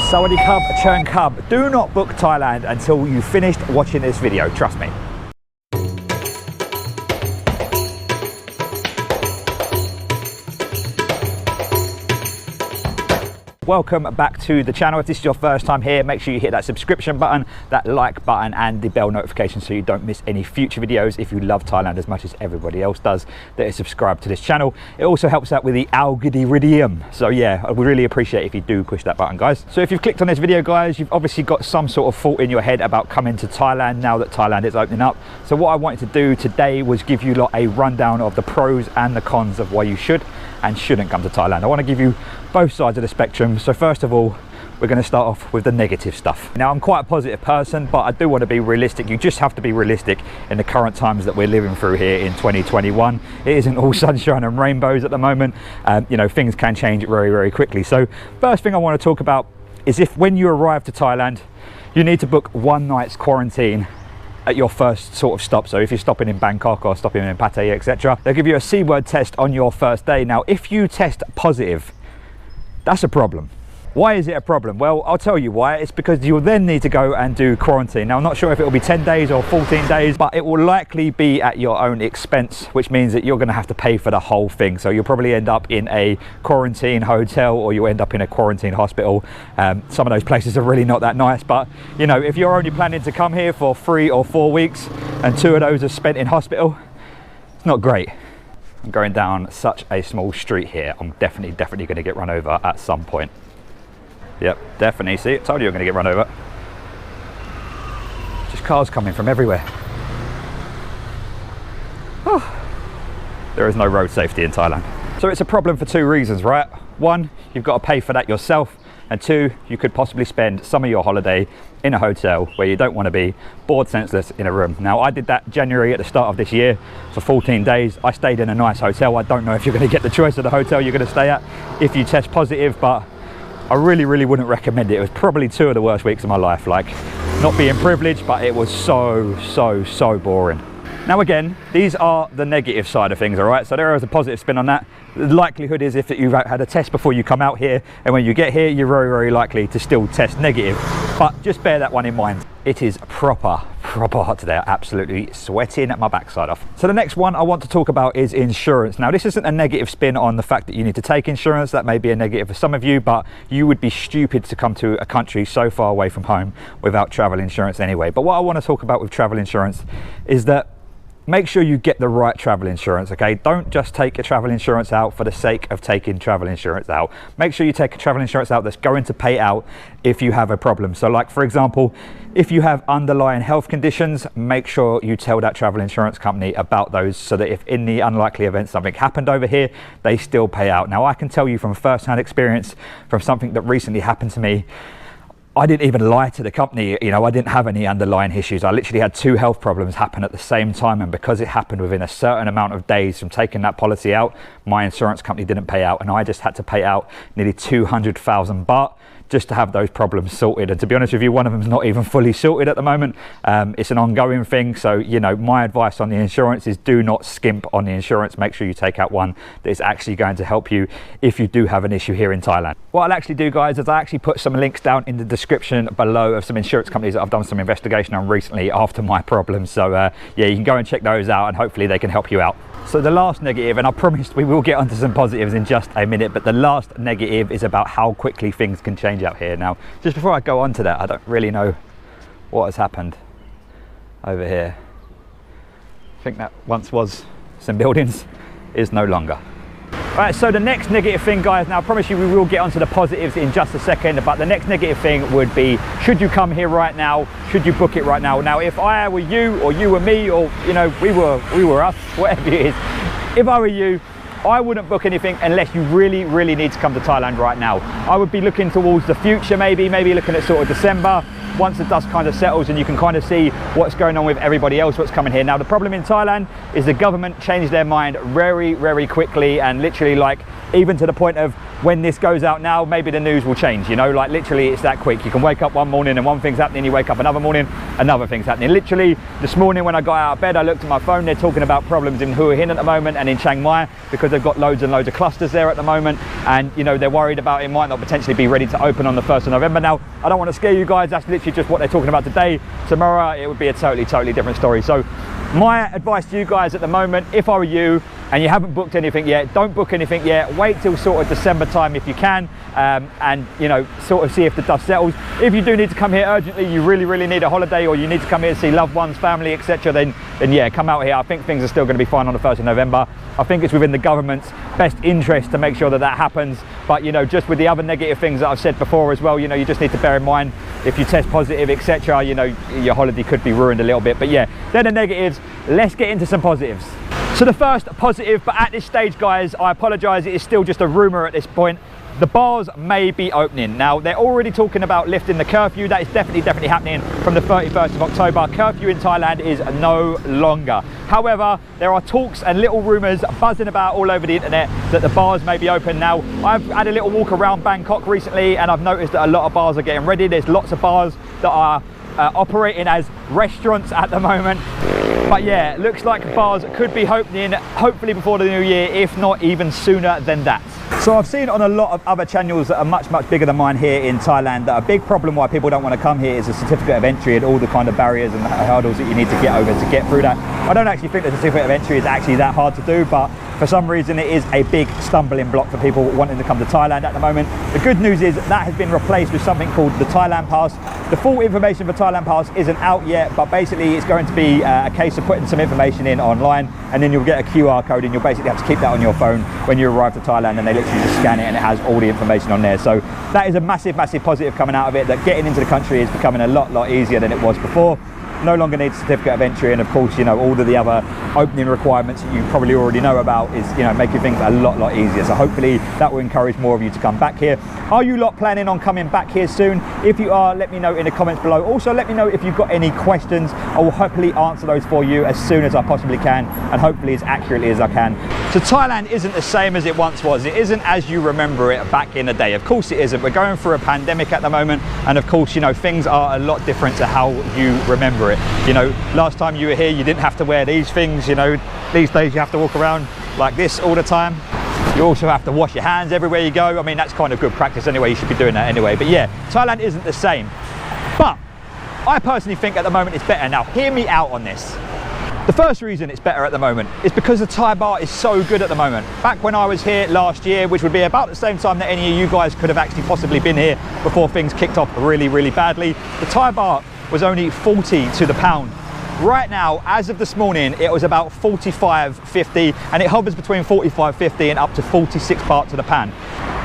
Sawadee Cub, Churn Cub. Do not book Thailand until you've finished watching this video, trust me. Welcome back to the channel. If this is your first time here, make sure you hit that subscription button, that like button and the bell notification so you don't miss any future videos. If you love Thailand as much as everybody else does that is subscribed to this channel, it also helps out with the algorithm. So yeah, I would really appreciate if you do push that button, guys. So if you've clicked on this video, guys, you've obviously got some sort of thought in your head about coming to Thailand now that Thailand is opening up. So what I wanted to do today was give you lot a rundown of the pros and the cons of why you should and shouldn't come to Thailand. I want to give you both sides of the spectrum. So first of all, we're going to start off with the negative stuff. Now, I'm quite a positive person, but I do want to be realistic. You just have to be realistic in the current times that we're living through here in 2021. It isn't all sunshine and rainbows at the moment. You know, things can change very, very quickly. So first thing I want to talk about is if when you arrive to Thailand, you need to book 1 night's quarantine at your first sort of stop. So if you're stopping in Bangkok or stopping in Pattaya, etc., they'll give you a C-word test on your first day. Now, if you test positive, that's a problem. Why is it a problem? Well, I'll tell you why. It's because you'll then need to go and do quarantine. Now, I'm not sure if it will be 10 days or 14 days, but it will likely be at your own expense, which means that you're going to have to pay for the whole thing. So you'll probably end up in a quarantine hotel or you'll end up in a quarantine hospital. Some of those places are really not that nice, but you know, if you're only planning to come here for 3 or 4 weeks and 2 of those are spent in hospital, it's not great. I'm going down such a small street here. I'm definitely going to get run over at some point. Yep, definitely. See, I told you you're going to get run over. Just cars coming from everywhere. Oh. There is no road safety in Thailand. So it's a problem for 2 reasons, right? 1, you've got to pay for that yourself. And 2, you could possibly spend some of your holiday in a hotel where you don't want to be, bored senseless in a room. Now, I did that January at the start of this year for 14 days. I stayed in a nice hotel. I don't know if you're going to get the choice of the hotel you're going to stay at if you test positive, but I really wouldn't recommend it. It was probably 2 of the worst weeks of my life. Like, not being privileged, but it was so boring. Now again, these are the negative side of things, all right? So there is a positive spin on that. The likelihood is if you've had a test before you come out here, and when you get here, you're very likely to still test negative. But just bear that one in mind. It is proper hot today. Absolutely sweating my backside off. So the next one I want to talk about is insurance. Now, this isn't a negative spin on the fact that you need to take insurance. That may be a negative for some of you, but you would be stupid to come to a country so far away from home without travel insurance anyway. But what I want to talk about with travel insurance is that make sure you get the right travel insurance, okay? Don't just take your travel insurance out for the sake of taking travel insurance out. Make sure you take a travel insurance out that's going to pay out if you have a problem. So like, for example, if you have underlying health conditions, make sure you tell that travel insurance company about those so that if in the unlikely event something happened over here, they still pay out. Now, I can tell you from first-hand experience from something that recently happened to me, I didn't even lie to the company. You know, I didn't have any underlying issues. I literally had 2 health problems happen at the same time, and because it happened within a certain amount of days from taking that policy out, my insurance company didn't pay out, and I just had to pay out nearly 200,000 baht just to have those problems sorted. And to be honest with you, one of them is not even fully sorted at the moment. It's an ongoing thing. So, you know, my advice on the insurance is do not skimp on the insurance. Make sure you take out one that is actually going to help you if you do have an issue here in Thailand. What I'll actually do, guys, is I actually put some links down in the description below of some insurance companies that I've done some investigation on recently after my problems. So yeah, you can go and check those out and hopefully they can help you out. So the last negative, and I promised we will get onto some positives in just a minute, but the last negative is about how quickly things can change out here. Now, just before I go on to that, I don't really know what has happened over here. I think that once was some buildings is no longer. All right, so the next negative thing, guys, now I promise you we will get onto the positives in just a second, but the next negative thing would be, should you come here right now? Should you book it right now? Now, if I were you or you were me, or, you know, we were us, whatever it is, if I were you, I wouldn't book anything unless you really need to come to Thailand right now. I would be looking towards the future, maybe looking at sort of December, once the dust kind of settles and you can kind of see what's going on with everybody else, what's coming here. Now, the problem in Thailand is the government changed their mind very quickly, and literally, like, even to the point of when this goes out now, maybe the news will change, you know, like literally it's that quick. You can wake up one morning and one thing's happening, you wake up another morning, another thing's happening. Literally this morning when I got out of bed, I looked at my phone, they're talking about problems in Hua Hin at the moment and in Chiang Mai, because they've got loads and loads of clusters there at the moment, and you know, they're worried about it might not potentially be ready to open on the 1st of November. Now, I don't want to scare you guys, that's literally just what they're talking about today. Tomorrow it would be a totally different story. So my advice to you guys at the moment, if I were you and you haven't booked anything yet, don't book anything yet. Wait till sort of December time if you can, and you know, sort of see if the dust settles. If you do need to come here urgently, you really need a holiday, or you need to come here to see loved ones, family, etc., then yeah, come out here. I think things are still going to be fine on the 1st of November. I think it's within the government's best interest to make sure that that happens. But you know, just with the other negative things that I've said before as well, you know, you just need to bear in mind, if you test positive, etc., you know, your holiday could be ruined a little bit. But yeah, they're the negatives. Let's get into some positives. So the first positive, but at this stage, guys, I apologise, it is still just a rumour at this point. The bars may be opening. Now, they're already talking about lifting the curfew. That is definitely happening from the 31st of October. Curfew in Thailand is no longer. However, there are talks and little rumours buzzing about all over the internet that the bars may be open. Now, I've had a little walk around Bangkok recently, and I've noticed that a lot of bars are getting ready. There's lots of bars that are operating as restaurants at the moment. But yeah, looks like bars could be opening hopefully before the new year, if not even sooner than that. So I've seen on a lot of other channels that are much bigger than mine here in Thailand that a big problem why people don't want to come here is the certificate of entry and all the kind of barriers and hurdles that you need to get over to get through that. I don't actually think the certificate of entry is actually that hard to do, but for some reason it is a big stumbling block for people wanting to come to Thailand at the moment. The good news is that has been replaced with something called the Thailand Pass. The full information for Thailand Pass isn't out yet, but basically it's going to be a case of putting some information in online, and then you'll get a QR code, and you'll basically have to keep that on your phone when you arrive to Thailand, and they literally just scan it and it has all the information on there. So that is a massive positive coming out of it, that getting into the country is becoming a lot easier than it was before. No longer need a certificate of entry, and of course, you know, all of the other opening requirements that you probably already know about is, you know, making things a lot easier. So hopefully that will encourage more of you to come back here. Are you lot planning on coming back here soon? If you are, let me know in the comments below. Also, let me know if you've got any questions. I will hopefully answer those for you as soon as I possibly can, and hopefully as accurately as I can. So Thailand isn't the same as it once was. It isn't as you remember it back in the day. Of course it isn't. We're going through a pandemic at the moment, and of course, you know, things are a lot different to how you remember it. You know, last time you were here, you didn't have to wear these things. You know, these days you have to walk around like this all the time. You also have to wash your hands everywhere you go. I mean, that's kind of good practice anyway. You should be doing that anyway. But yeah, Thailand isn't the same. But I personally think at the moment it's better. Now, hear me out on this. The first reason it's better at the moment is because the Thai bar is so good at the moment. Back when I was here last year, which would be about the same time that any of you guys could have actually possibly been here before things kicked off really badly, the Thai bar was only 40 to the pound. Right now, as of this morning, it was about 45.50, and it hovers between 45.50 and up to 46 baht to the pan.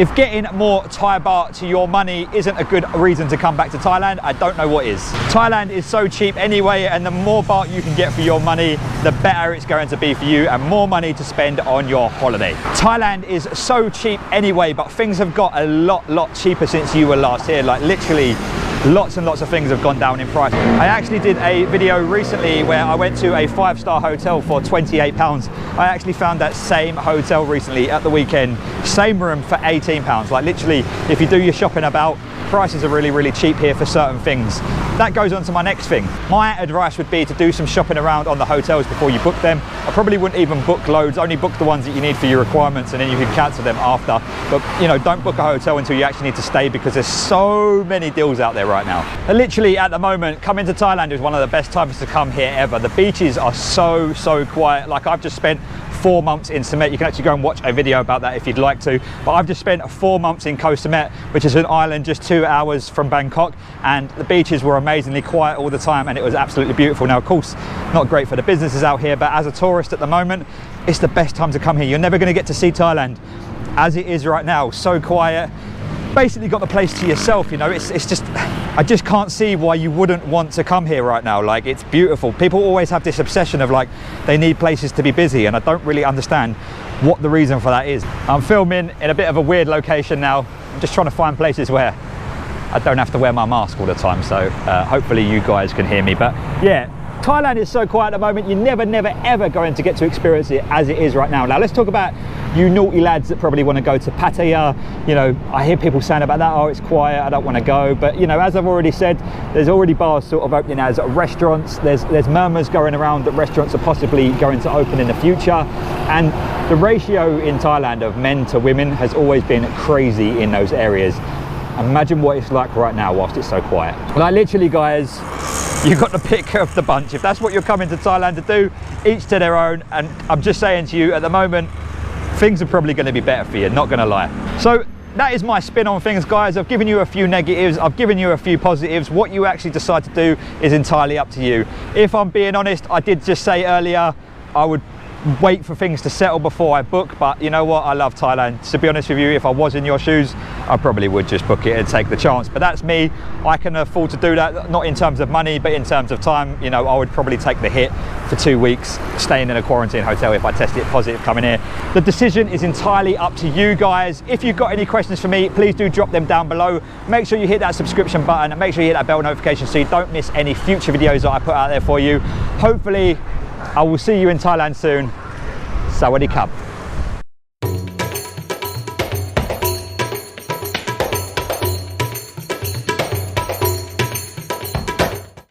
If getting more Thai baht to your money isn't a good reason to come back to Thailand, I don't know what is. Thailand is so cheap anyway, and the more baht you can get for your money, the better it's going to be for you, and more money to spend on your holiday. Thailand is so cheap anyway, but things have got a lot cheaper since you were last here. Like literally, lots and lots of things have gone down in price. I actually did a video recently where I went to a 5-star hotel for £28. I actually found that same hotel recently at the weekend, same room for £18. Like literally, if you do your shopping about, prices are really cheap here for certain things. That goes on to my next thing. My advice would be to do some shopping around on the hotels before you book them. I probably wouldn't even book loads, only book the ones that you need for your requirements, and then you can cancel them after. But you know, don't book a hotel until you actually need to stay, because there's so many deals out there right now. And literally at the moment, coming to Thailand is one of the best times to come here ever. The beaches are so quiet. Like I've just spent 4 months in Samet. You can actually go and watch a video about that if you'd like to. But I've just spent 4 months in Koh Samet, which is an island just 2 hours from Bangkok, and the beaches were amazingly quiet all the time, and it was absolutely beautiful. Now, of course, not great for the businesses out here, but as a tourist at the moment, it's the best time to come here. You're never going to get to see Thailand as it is right now. So quiet. Basically got the place to yourself, you know. It's just, I just can't see why you wouldn't want to come here right now. Like, it's beautiful. People always have this obsession of like they need places to be busy, and I don't really understand what the reason for that is. I'm filming in a bit of a weird location now. I'm just trying to find places where I don't have to wear my mask all the time, so hopefully you guys can hear me. But yeah, Thailand is so quiet at the moment, you're never ever going to get to experience it as it is right now. Now let's talk about you naughty lads that probably want to go to Pattaya. You know, I hear people saying about that, oh, it's quiet, I don't want to go. But you know, as I've already said, there's already bars sort of opening as restaurants. There's murmurs going around that restaurants are possibly going to open in the future. And the ratio in Thailand of men to women has always been crazy in those areas. Imagine what it's like right now whilst it's so quiet. Like literally, guys, you've got the pick of the bunch. If that's what you're coming to Thailand to do, each to their own. And I'm just saying to you, at the moment, things are probably going to be better for you, not going to lie. So that is my spin on things, guys. I've given you a few negatives, I've given you a few positives. What you actually decide to do is entirely up to you. If I'm being honest, I did just say earlier, I would wait for things to settle before I book, but you know what, I love Thailand. To be honest with you, if I was in your shoes, I probably would just book it and take the chance. But that's me, I can afford to do that, not in terms of money, but in terms of time. You know, I would probably take the hit for 2 weeks, staying in a quarantine hotel if I test it positive coming here. The decision is entirely up to you guys. If you've got any questions for me, please do drop them down below. Make sure you hit that subscription button and make sure you hit that bell notification so you don't miss any future videos that I put out there for you. Hopefully, I will see you in Thailand soon. Sawadee Krap.